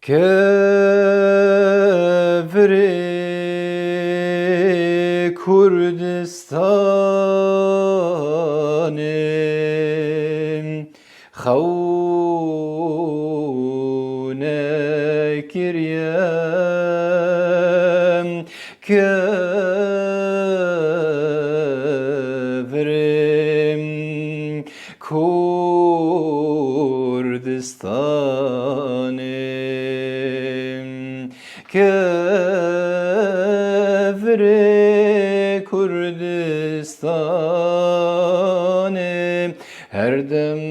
Kevri Kurdistan'ım Havne kiryem Kevrim Kurdistan'ım Kevri Kurdistan'ım her dem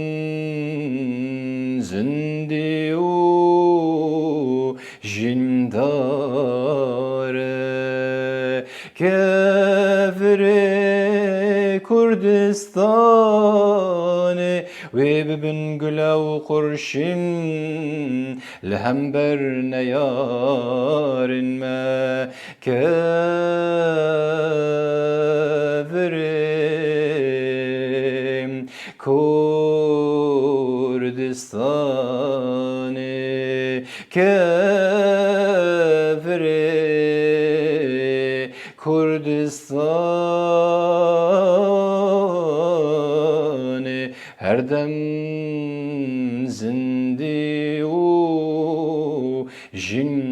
zindi u jindare Kevri Kurdistan'ı ve bibin gülev kurşin lehember ne yarinme Kevrim Kurdistan'ı Kevri Kurdistan'ı her dem zindi u jindar